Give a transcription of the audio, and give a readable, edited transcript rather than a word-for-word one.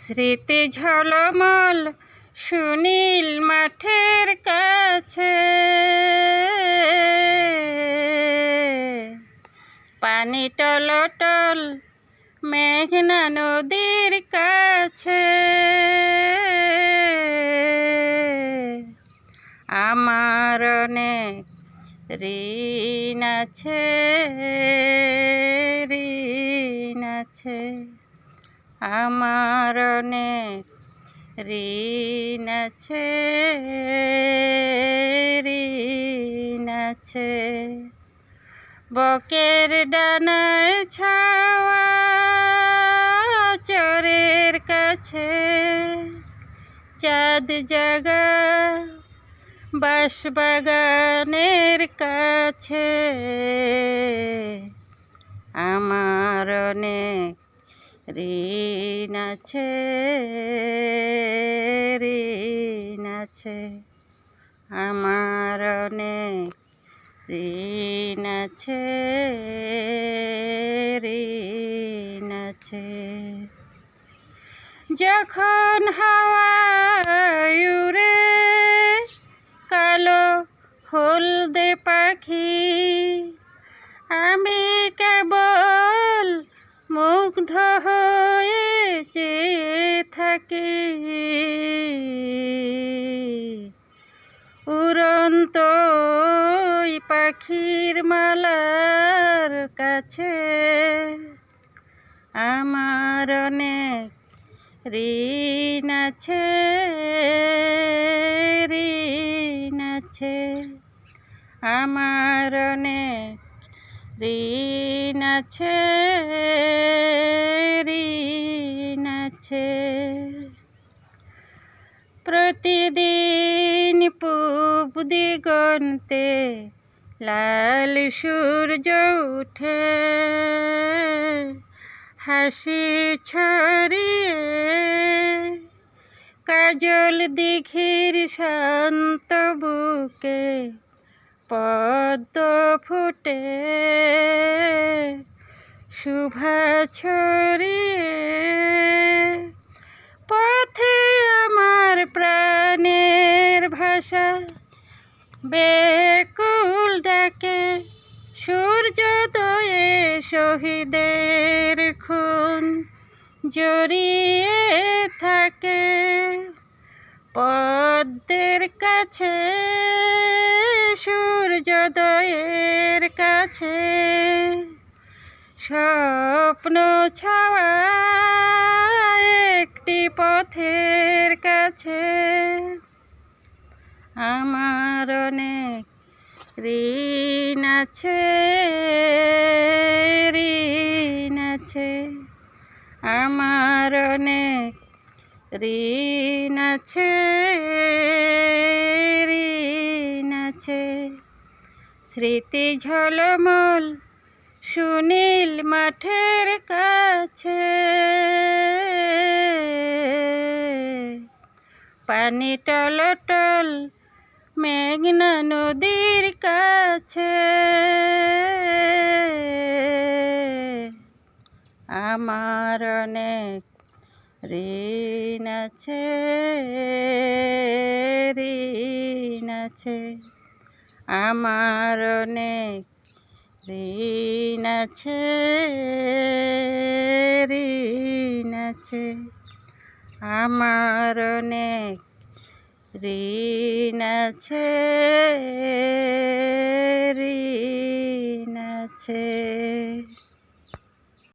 স্মৃতি ঝলমল সুনীল মাঠের কাছে, পানি টলটল মেঘনা নদীর কাছে, আমার অনেক ঋণ আছে, ঋণ আছে, আমার অনেক ঋণ আছে, ঋণ আছে। বকের ডানায় ছাওয়া চরের কাছে, চাঁদ জাগা বাঁশবাগানের কাছে, আমার অনেক ঋণ আছে, ঋণ আছে, আমার অনেক ঋণ আছে, ঋণ আছে। যখন হাওয়া উড়ে কালো হলদে পাখি, আমি কেবল মুগ্ধ হয়ে চেয়ে থাকি, উড়ন্ত পাখির মালার কাছে, আমার অনেক ঋণ আছে, ঋণ আছে, আমার অনেক ঋণ আছে, ঋণ আছে। প্রতিদিন পূব দিগন্তে লাল সূর্য উঠে, হাসি ছড়িয়ে কাজল দিঘির শান্ত বুকে পদ্ম ফুটে, শুভা ছড়িয়ে পথে আমার প্রাণের ভাষা বেকুল ডাকে, সূর্যোদয়ে শহীদের খুন জড়িয়ে থাকে, পদ্মের কাছে সূর্যোদয়ের কাছে, স্বপ্ন ছাওয়া একটি পথের কাছে, আমার অনেক ঋণ আছে, ঋণ আছে, আমার অনেক ঋণ আছে, ঋণ আছে। স্মৃতি ঝলমল সুনীল মাঠের কাছে, পানি টলটল মেঘনা নদীর কাছে, আমার অনেক ঋণ আছে, ঋণ আছে, আমার অনেক ঋণ আছে, ঋণ আছে, আমার অনেক ঋণ আছে, ঋণ আছে।